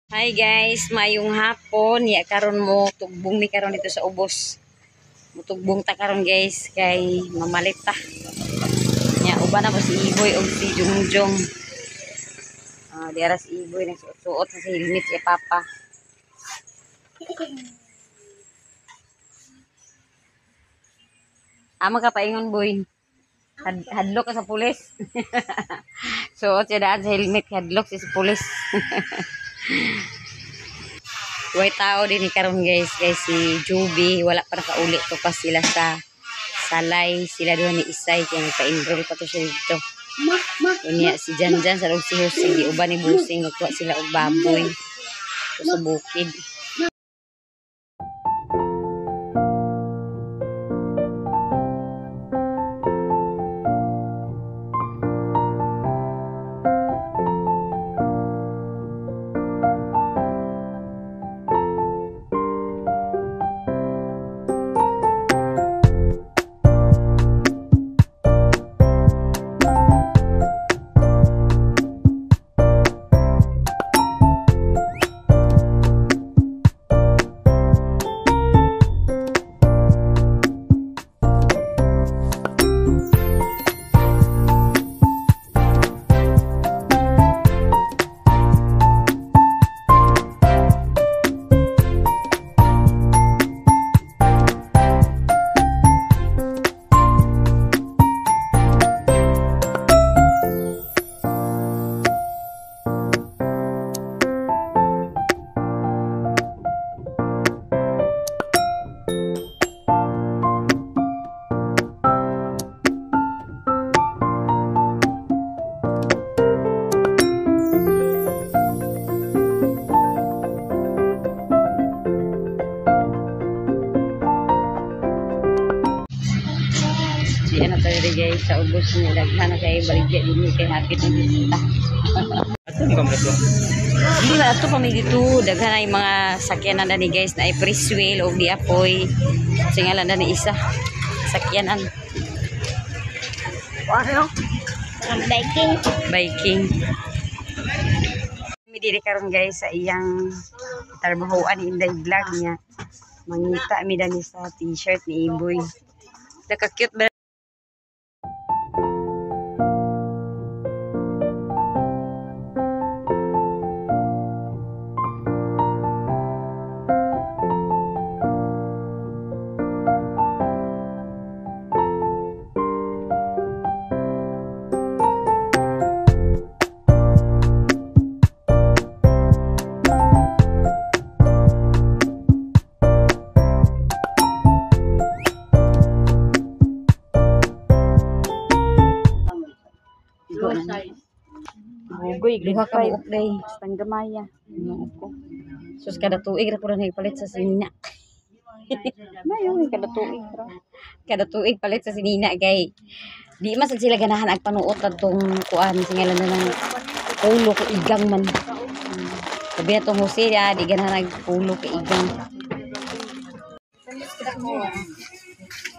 Hi guys, mayong hapon. Ya karon mo tugbong mi karon dito sa ubos. Mutugbong ta karon guys kay mamalit ta. Ya uban na po si Iboy og si Jungjong. Diara si Iboy nagsuot sa helmet si Papa. Amo ka paingon boy. Hadlok ka sa pulis. Suot siya daan sa helmet, hadlok si pulis. Way tao din ni karon guys, si Juby wala pa nakauli to pa sila sa Salay, sila doon ni Isay kaya nagpa-enroll pa to siya dito. Unya si Janjan sa si Jose di uban ni Busing nagkuha sila og baboy sa bukid. Ano tayo guys sa ubos ni daghan na kay baligya din kay hapit ng bisita. Ato ni kompleto. Hindi ba ato pa may dito daghan ay mga sakyanan na ni guys na ay preswell o di apoy singalan na ni isa sakyanan. Ano? Biking. Mi diri karon guys sa iyang trabahoan ni Inday vlog niya. Mangita mi dani sa t-shirt ni Iboy. Naka-cute ba? Bugoy, liha ka mo day. Tanggamaya. Ko. Sus kada tuig ra pura palit sa sinina. Mayo kada tuig ra. Kada tuig palit sa sinina kay di man sad sila ganahan ag panuot adtong kuan singalan na ng ulo ko igang man. Sabi na tong Jose di ganahan ag ulo ka igang.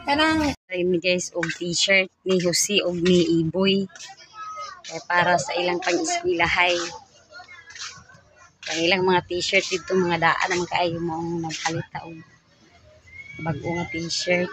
Kanang mi guys og t-shirt ni Jose og ni Iboy. Para sa ilang pang-eskwelahay. Ang ilang mga t-shirt dito mga daan naman kaayo mo nagpalit og bag-o nga t-shirt.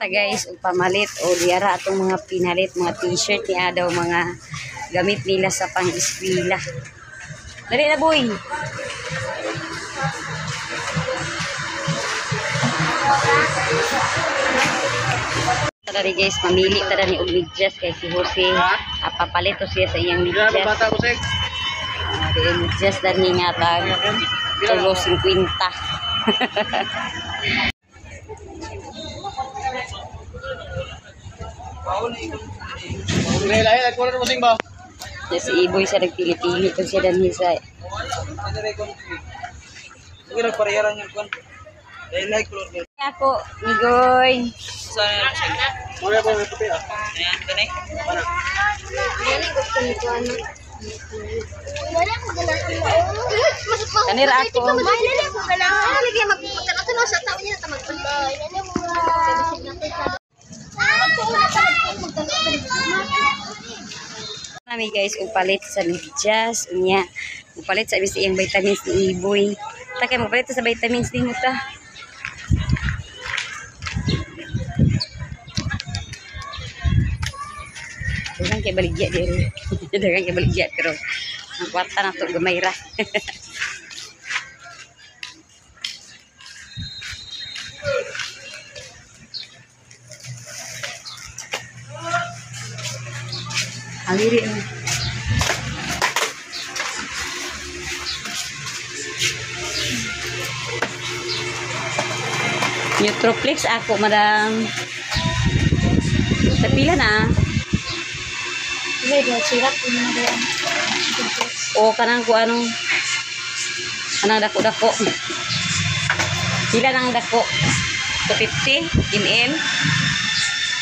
Guys, pamalit o diara atong mga pinalit mga t-shirt niya daw mga gamit nila sa pang-eskwela. Dali na boy. Tara guys, mamili tara ni og medyas kay si Jose papalit to siya sa iyang medyas. Dili medyas dani nga tag 50. Si Iboy sa nagpili-pili kung siya dan sa Ako, Nigoy. Muna po may puti ah. Ayan, ganay. Kanira ako. Kami guys, upalit sa medyas, unya. Upalit sa ibis iyang vitamins ni Iboy. Takay mapalit sa vitamins ni mo ta. Dagan kay baligya diri. Dagan kay baligya pero ang kwarta na to gamay ra. Aliri. Nutroplex ako, madam. Sa pila na. Sirap po na doon. O kanang ko anong dako-dako. Pila nang dako? 250 ml.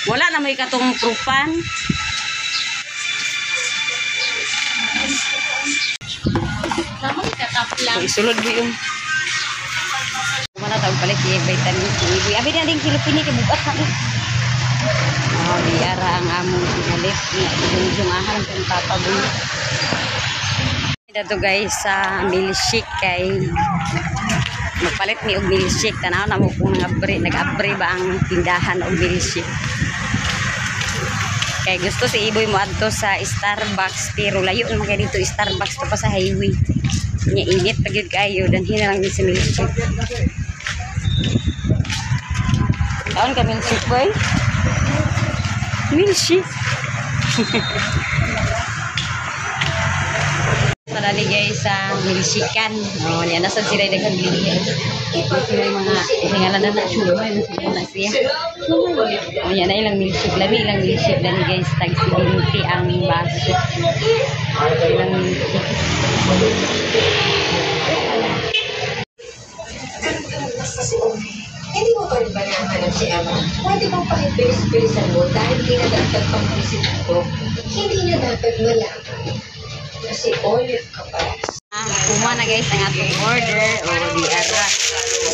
Wala na may katong prupan. Naman katap lang. Kung isulod mo yung kumana taong palit yung vitamins ni Iboy. Abi na din kilopini kay bugat na eh. Oh, diara ang among pinalit. Yung ahal kung papabulo. Dito guys sa milkshake kay magpalit mi og milkshake. Tanaw na mo kung nag-abre ba ang tindahan og milkshake. Kay gusto si Iboy mo adto sa Starbucks pero layo naman kay dito Starbucks to pa sa highway. Nya init pa gyud kayo danhin na lang sa milkshake. Kaon ka milkshake boy? Milkshake. Madali guys sa milkshakean. Oh, niya nasa sila daghang bili. Ito yung mga hingalan na chulo na siya. Oh, yan na ilang milkshake lami, ilang milkshake lami guys. Tag 70 ang baso. Ilang milkshake. Hindi mo ba rin ba nahanap si Emma? Pwede bang pakibilis-bilisan mo dahil hindi na dapat pang-visit ko? Hindi niya dapat malaman. Kasi olive ka pa. Kuma na guys ang atong order. O di ara.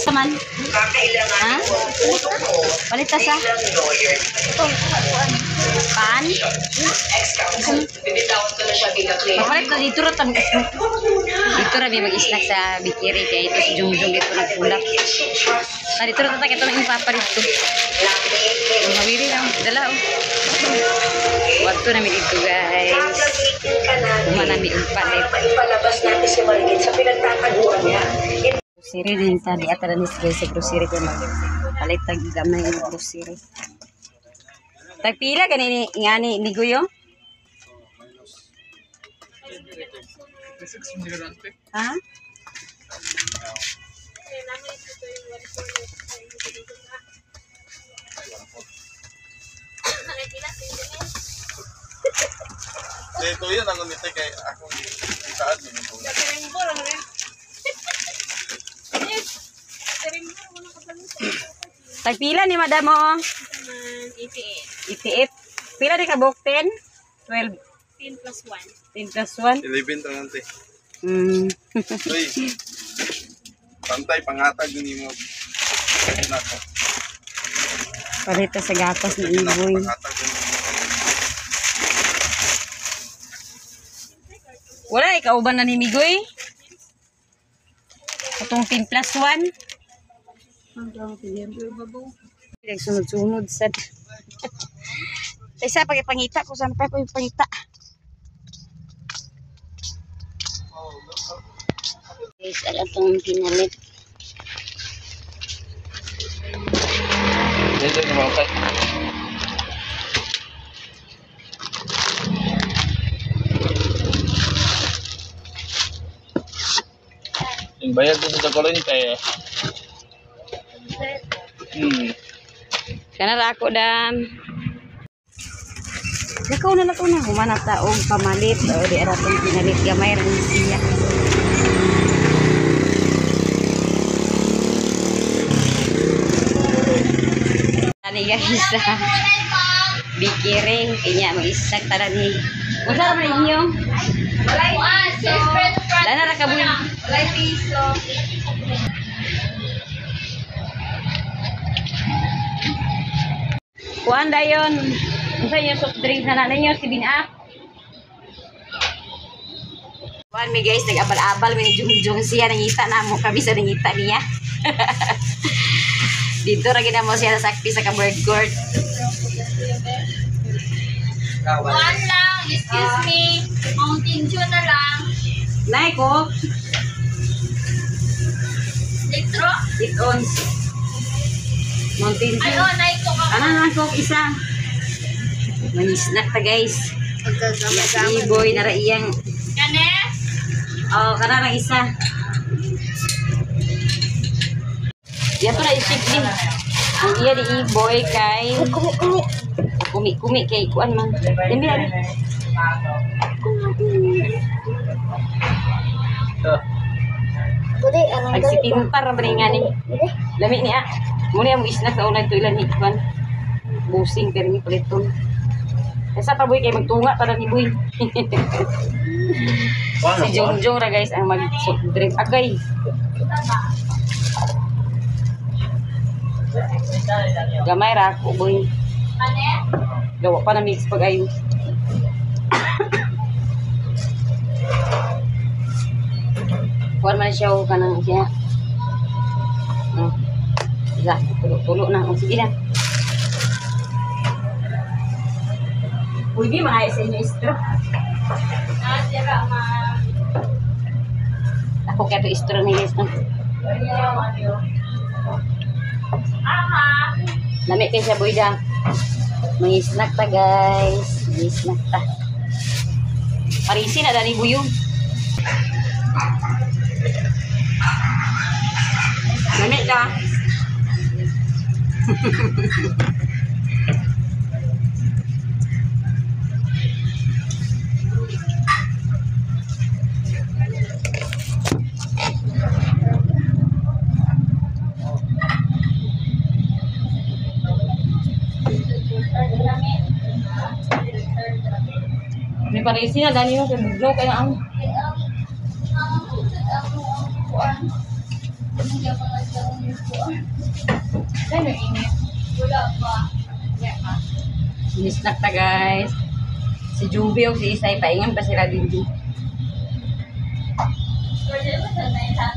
Saman? Ha? Palita sa? Pan? Papalit na dito rin. Dito rin may mag-snack sa bikiri. Kaya ito si Jungjung dito nagpulak. Dito rin tatak ito ng impapalit ko. Mawiri lang. Dala o. Wato namin dito guys. Kuma namin impalit. Ipalabas natin si Margit sa pinagtataguan niya. Grocery din tadi atara ni guys sa grocery ko palit tag gamay ng grocery. Tag pila ganini ngani ni Guyo? Ha? Ito yun ang umite kay akong saan yun. Tagpila ni madam mo? 88. Pila di ka book 10? 12. 10 plus 10 1. plus 1? 11 tanante. Hmm. Uy. Pantay pangatag ni mo. Ayun ako. Palita sa gatas ni Iboy. Pangatag ni mo. Wala, ikaw ba na ni Migoy? Itong 10 plus 1? Sunod-sunod sad. Isa pagipangita ko saan pa ko ipangita. Guys, alam itong pinalit. Dito yung mga kay. Yung bayad ko sa kolonita eh. Kana ako dan. Lakaw na humana taong pamalit o di aratong pinalit gamay rin siya. ni guys. Bikiring kanya mo isnag tara ni. Unsa man inyo? Dana ra ka buhi. Kuan dayon. Unsa yung soft drink na ninyo si Binak? Kuan mi guys, nag-abal-abal mi jungjung siya nangita na mo kami sa nangita niya. Dito ra gina mo siya sakpi sa ka-bird court. One lang, excuse me. Mountain Dew na lang. Nay ko, Litro? it ons. Mountain Dew. Ano, naiko ka. Ano naman ko isa? Manisnak ta guys. Si boy na ra iyang. Kane? Oh, kana ra isa. Yan to na isip din. Ang iya di boy kay kumi kay kuan man. Demi ari. Ay si pintar ra nga ni. Lami ni Muna mo isnak sa ulan to ilan ni kuan. Busing pero ni paliton. Esa pa boy kay magtunga para ni boy. Si Jongjong ra guys ang mag-soft drink agay. Gamay ra ko boy. Kane? Gawa pa na mix pag ayo. Kuan man siya o kanang siya. Isa, tulo na. O, sige na. Uy, di maayos sa inyo istro. Sira ma. Ako kaya ito istro na guys. Aha. Lamig kayo siya boy da. Mga snack ta guys. Mga snack ta. Parisi na dali buyong. Lamig da. May parisi na dali mo kay buglo kaya ang Wala pa. snack ta guys. Si Juby o si Isay paingan pa sila din. Pwede mo sa nailan.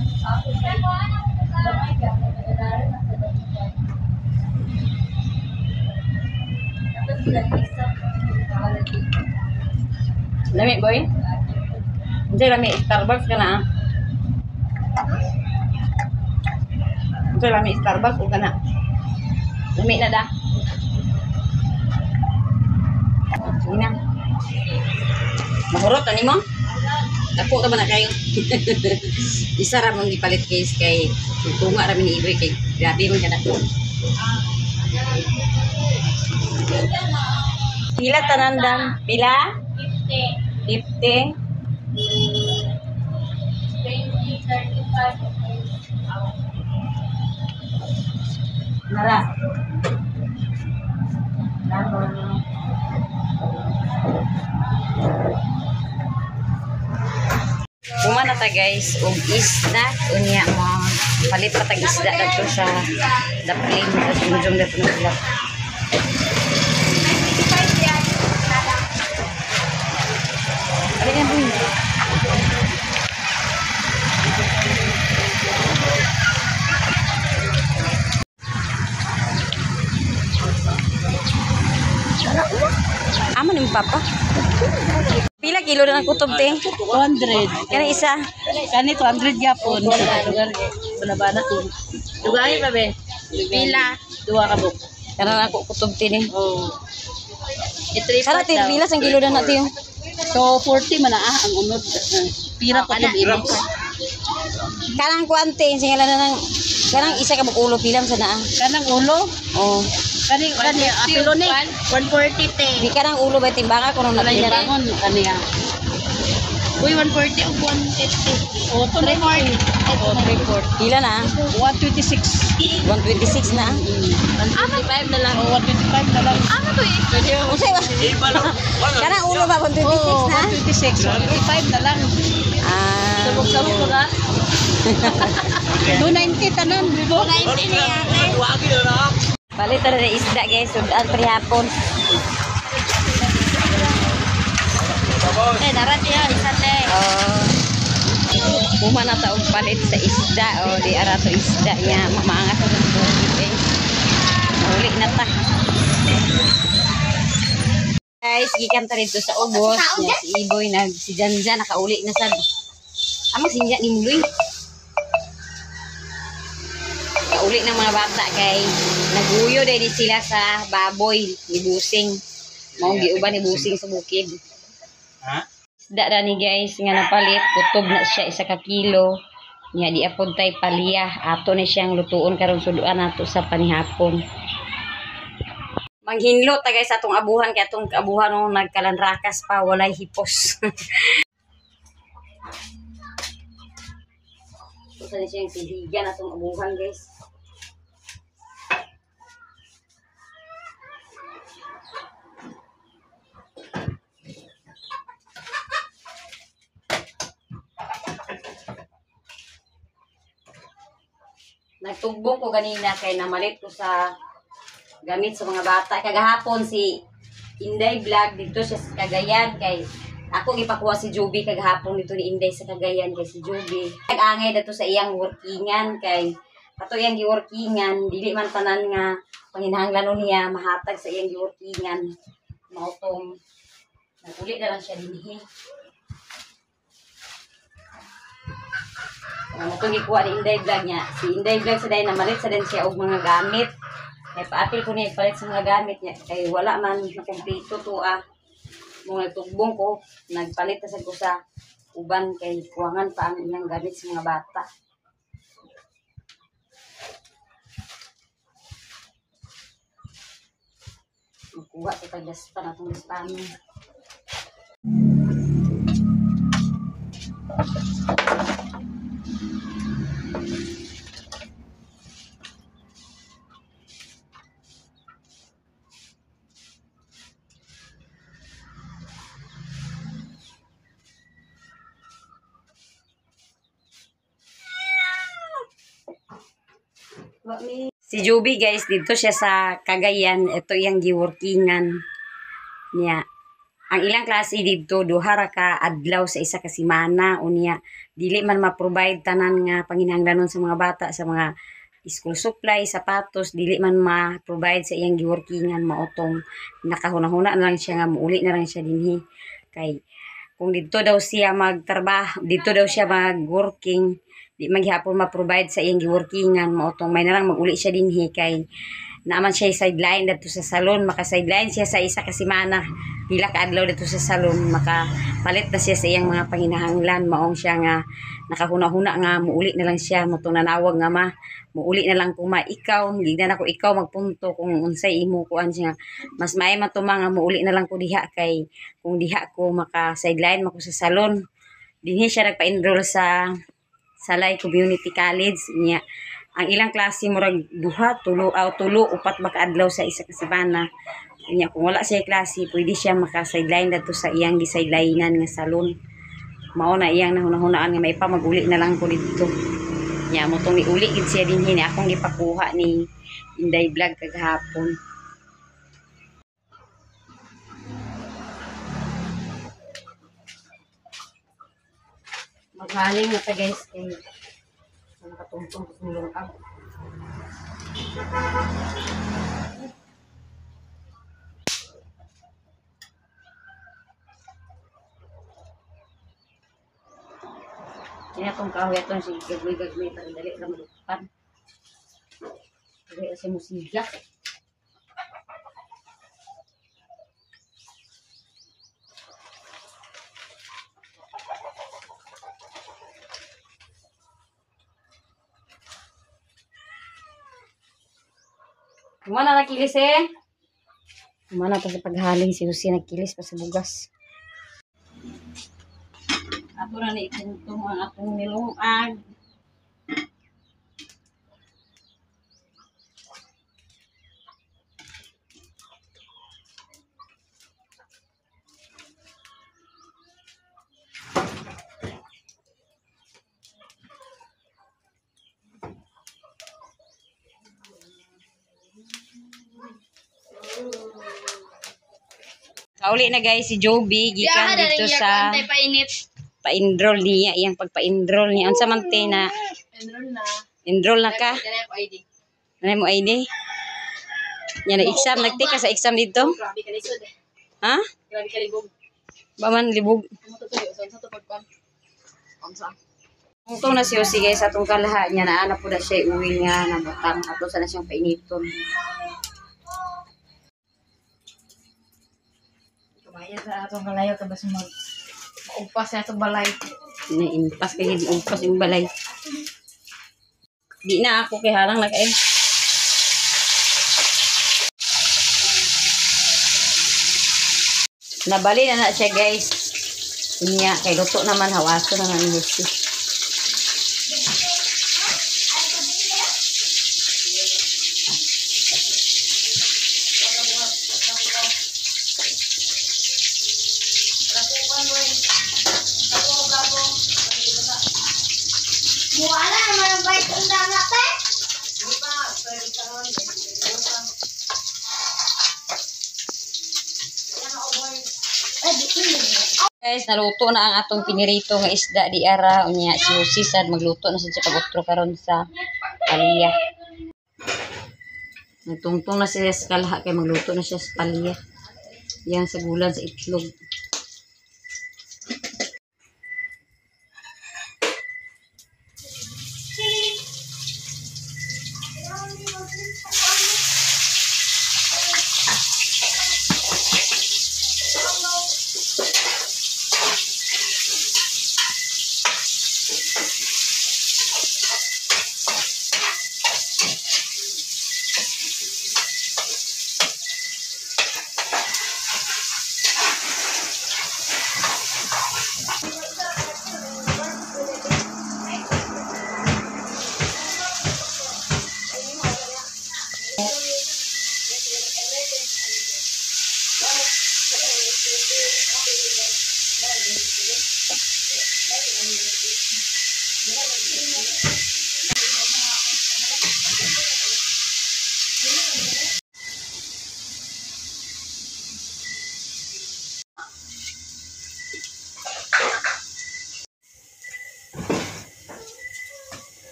Lami boy. Hindi lami Starbucks ka na. Hindi lami Starbucks o ka na. Lami na da. Sige na. Mahurot ani mo? Ako ka ba na kayo? Isa ra mong gipalit case kay tunga ra ni Iboy kay grabe man kada ko. Pila tanandang? Pila? 50. 50. 20, 35. Nara. Pumana ta guys og isda unya mo palit pa tag isda dito sa daplin sa junjung dito na sila. Ano yan boy? Aman yung papa. Pila kilo na ng kutob te? 200. Kana isa. Kani 200 yapon. Lugar bana-bana ko. Dugay pa be. Pila duha ka buk. Kana ako kutob te ni. Oh. Sana te pila sang kilo na natin yung. So 40 man ang unod. Pira pa tib ibig. Kanang kuante singala na nang kanang isa ka bukulo pilam sa naa. Kanang ulo. Oh. Kani apilo ni 140 te. Di kanang ulo ba timbaka kuno na Wala pila. yarangon kaniya. Uy, 140 o 150. O, 340. O, 340. Pila na? 126. 126 na. 125 na lang. O, 125 na lang. Ano to eh? Pwede o. Usay ba? Kanang ulo ba 126 Oo, na? 126. 125 na lang. Ah. Sabog-sabog ko na. 290 tanan. 290 na yan. Balik na rin isda guys. Sudan prihapon. Darat ya, isa te. Kuma na taong palit sa isda. Di ara to isda niya. Maangas na ng bukit eh. Uli na ta. Guys, gikan ta rito sa ubos. Nya, si Iboy, si Janjan, nakauli na sad. Amang sinja ni Muloy. Nakauli ng mga bata kay naguyo din sila sa baboy ni Busing. Maong giuban ni Busing sa bukid. Ha? Isda ra ni guys nga napalit, kutob na siya 1 ka kilo. Nya di apod tay palya. Ato ni siyang lutuon karon suduan nato sa panihapon. Manghinlo ta guys atong abuhan kay atong abuhan nung nagkalanrakas pa walay hipos. Ito na siyang piligan atong abuhan guys. Nagtugbong ko ganina kay namalit ko sa gamit sa mga bata. Kagahapon si Inday Vlog dito siya sa Cagayan kay ako gipakuha si Joby kagahapon dito ni Inday sa Cagayan kay si Joby. Nag-angay dito sa iyang workingan kay ato iyang giworkingan dili man tanan nga panginahanglanon niya mahatag sa iyang giworkingan. Mautong naguli na lang siya dinhi. Itong gikuha ni Inday Vlog niya. Si Inday Vlog sa day namalit sa din siya og mga gamit. Kaya paapil ko niya ipalit sa mga gamit niya. Kaya wala man na kumpleto to Mung nagtugbong ko, nagpalit na sa ko sa uban kay kuwangan pa ang ilang gamit sa mga bata. Magkuha sa pagdaspan na itong listanin. Si Joby guys, dito siya sa Cagayan. Ito yung giworkingan niya. Ang ilang klase dito, duha ra ka adlaw sa isa ka semana. Unya, dili man ma-provide tanan nga panginahanglanon sa mga bata, sa mga school supply, sapatos, dili man ma-provide sa iyang giworkingan. Maotong nakahuna-huna na lang siya nga, muuli na lang siya dinhi. Kay, kung dito daw siya magtrabaho, dito daw siya mag-working, di maghapon ma-provide sa iyang giworkingan, maotong may nalang mag-uli siya dinhi kay naman siya sideline dito sa salon, maka-sideline siya sa isa ka semana, pila ka adlaw dito sa salon, makapalit na siya sa iyang mga panginahanglan, maong siya nga nakahuna-huna nga muuli na lang siya, motong nanawag nga muuli na lang kung ikaw, hindi na ako ikaw magpunto kung unsay imo kuan siya, mas maay man to mga muuli na lang ko diha kay kung diha ko maka-sideline mako sa salon. Dinhi siya nagpa-enroll sa Salay Community College niya. Ang ilang klase murag duha, tulo, upat baka adlaw sa isa ka semana. Niya kung wala siya klase, pwede siya maka-sideline dito sa iyang gisidelinean nga salon. Mao na iyang nahuna-hunaan nga may pa maguli na lang ko dito. Niya mo tong iuli gid siya dinhi ni akong gipakuha ni Inday Vlog kagahapon. Maghaling na ta guys kay nakatungtong sa lungkab. Kaya itong kahoy itong si gagmay para dali na malupan. Dali sa musika. Kumana nakilis eh. Kumana pa sa paghaling si Lucy nagkilis pa sa bugas. Ato na ni itungtong ang atong nilungag. Kauli na guys si Joby gikan dito sa painit. pa-enroll niya, iyang pagpa-enroll niya. Unsa man te na Enroll na. enroll na ka? Dala ko ID. Ano mo ID? Yan na exam, nagte ka sa exam dito? Grabe ka lisod. Ha? Grabe ka libog. Ba man libog. Ano to tuyo? Sa to pagpan. Unsa? Tungtong na siya sige sa atong kalaha niya na anak po na siya uwi nga na butang. Ato sana siyang painiton. Kabayan sa atong kalayo tabas mag-ugpas sa atong balay. Naimpas kay di umpas yung balay. Di na ako kay harang na kayo. Nabali na siya guys. Inya kay luto naman hawaso na nga ni Lucy. Wala naman ang bait ang dagat eh. Guys, naluto na ang atong pinirito nga isda di ara unya si Lucy sad magluto na sa pag-utro karon sa palya. Nagtungtong na siya sa kalaha kay magluto na siya sa palya. Yan sa gulan sa itlog.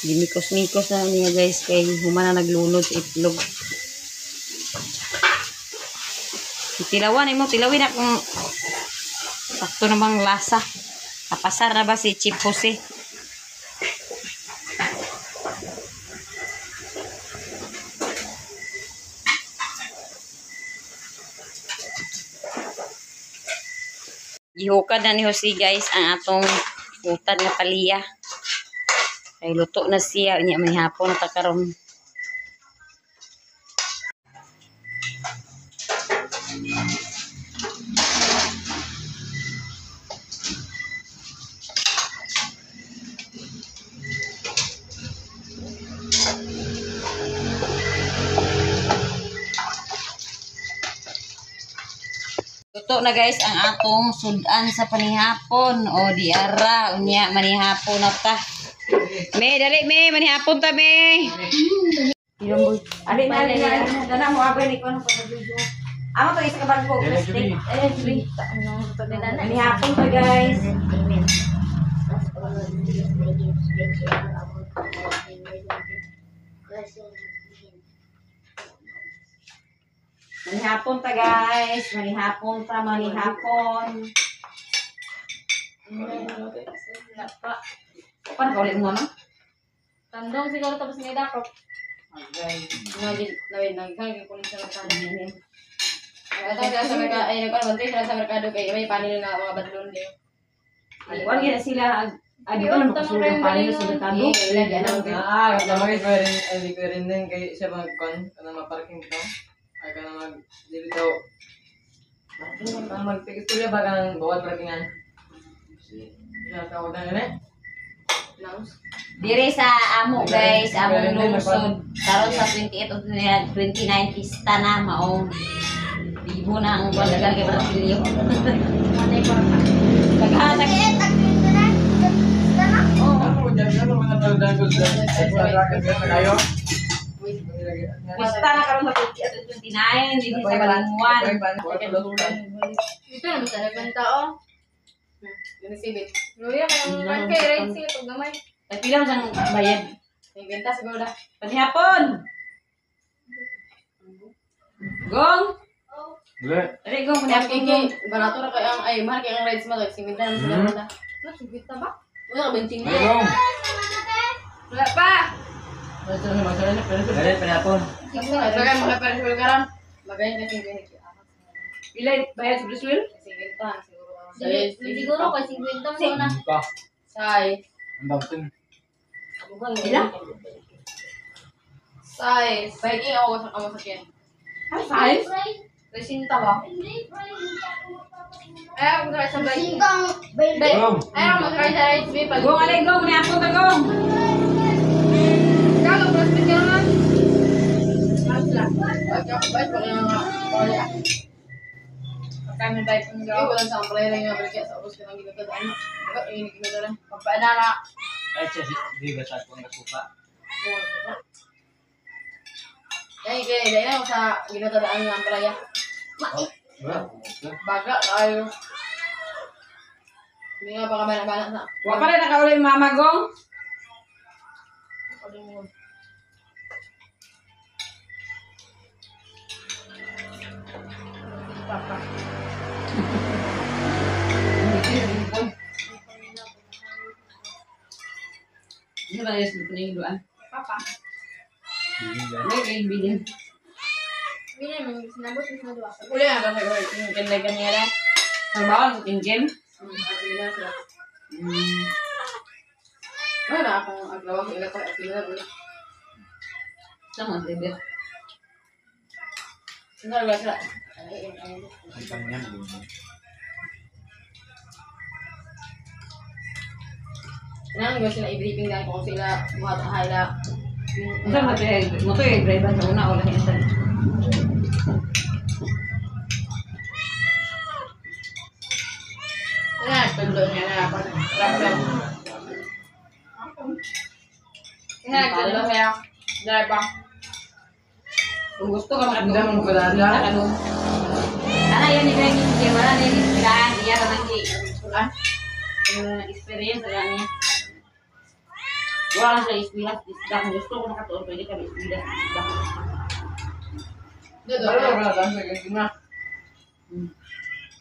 Gimikos-mikos na niya guys kay humana naglunod sa itlog. Tilawin na kung sakto namang lasa. Kapasar na ba si Chip Jose? Gihukad na ni Jose guys ang atong utad nga palya. Kay luto na siya, unya may hapon na takaron. Luto na guys ang atong sudan sa panihapon. O di ara, unya manihapon na ta. Me, dali me, manihapon ta me. Ilong boy. Ali na. Dana mo abay ni ko ano pag video. Amo to isa ka bago. Steak. Ano to din na. Manihapon ta guys. Manihapon ta guys. Manihapon. Paano ka ulit mo no? Tandong siguro tapos may dakop. Okay. Naghagay ko sa tanong. Ata sa merkado ay nagpapantay sila sa merkado kay may panin na mga badlon din. Wala gina sila. Abi ko lang makasulong paano sa merkado. Lamang is rin din kay siya magkon, kanang maparking dito. Ay kanang dili daw. Ang magpikit ba kang bawat paratingan? Ya, tawag na yun eh. Dire sa amo guys, among lungsod. Karon sa 28 of 29 pista na maong bibo na ang walagan kay Brasilio. Manay pa ka. Naghatag Ano, dyan nga naman ang talagang ko sa kayo. pista na karon sa 28 of 29 dito sa Balingwan. Ito naman sa nagmenta oh. Sinisibit. Luya kayong kay rate siya itong gamay. Nagpila mo siyang bayad. Nagbenta siguro na. Panihapon. Gong. Dili. Ari gong Kaya panihapon. kiki, barato na kaya ay mahal kaya ang rides mo. Simbita naman sila mata. Simbita ba? Wala ka benting Dili ko. Wala pa. Dali, panapon. Bagay mga pera sa karam. Bagay na kasi Pila bayad sa Briswell? Simbita siguro. Siguro kasi kwento mo na. Say. Ang dagting. Pila? Say. Baigi ako sa kamasakyan. Ay, size? Resinta ba? Ay, ako try sa bike. Gong. Ay, ako mag-try sa rides me. Pag Gong, alay gong, panihapon ka gong. Kalo, prospect ka naman. Pag ako bike, pag yung mga Kami bike ng Ikaw lang sa play rin nga balik sa ubos ka nang ginagdaan. Ikaw, ini ginagdaan. Pagpaanala. Ay, siya, di ba sa kong nagsuka? Ay, kaya ako sa ginagdaan ng playa. Baga tayo. Hindi nga pa kabana-bana sa. Wa pa rin nakauli yung mama gong. Papa. Ano ba yung silip na yung duan? Papa. May kain bilin. Hindi naman, sinabot yung dua. Uli nga ba kayo? Yung ganda ganyan lang. Ang bawang, tingin. Wala akong aglawag ilang ko at ilang ulit. Sama, baby. Sino ba sila? Kailangan ba sila i-briefing dahil kung sila buhat ang hala. Isa mo to yung driver sa una o lahat isa. Kaya tulo niya na ako. Rap-rap. Kaya tulo niya. Driver. Kung gusto ka Hindi mo makatulong. kalala. Ano yan ni Greggy? Hindi wala na yung ispilahan. Iya ka nang experience sa niya. Wala lang sa ispilas. Kung gusto ko makatulong, pwede kami ispilas. Dito. Wala ka lang sa gagawin.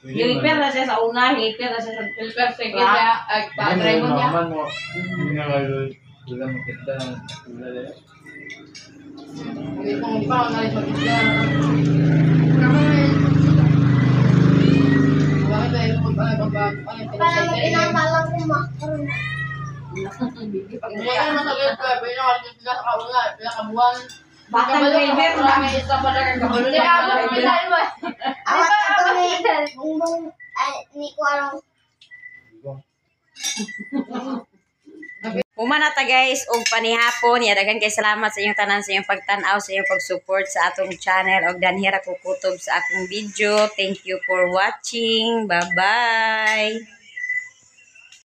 Repair na siya sa una, repair na siya sa Filter sa kaya ay pa-try mo niya. Hindi nga kayo. Hindi nga makita ng wala na yun. Hindi pa ako nalit mag-isla. Bakit tayo Pinakalang kumakaro. Hindi ka naman sabi ko, pwede na kalit sila sa kauna, pinakabuhan. Batang driver na. Marami isa pa na kagabalo Hindi na ako kagabalo. pinakalang mo. Awat ito ni Bungbong. Ay, ni Kuarong. Humanata guys, og panihapon, daghang kay salamat sa inyong tanan, sa inyong pagtan-aw, sa inyong pag-support sa atong channel og danhira ko kutob sa akong video. Thank you for watching. Bye-bye.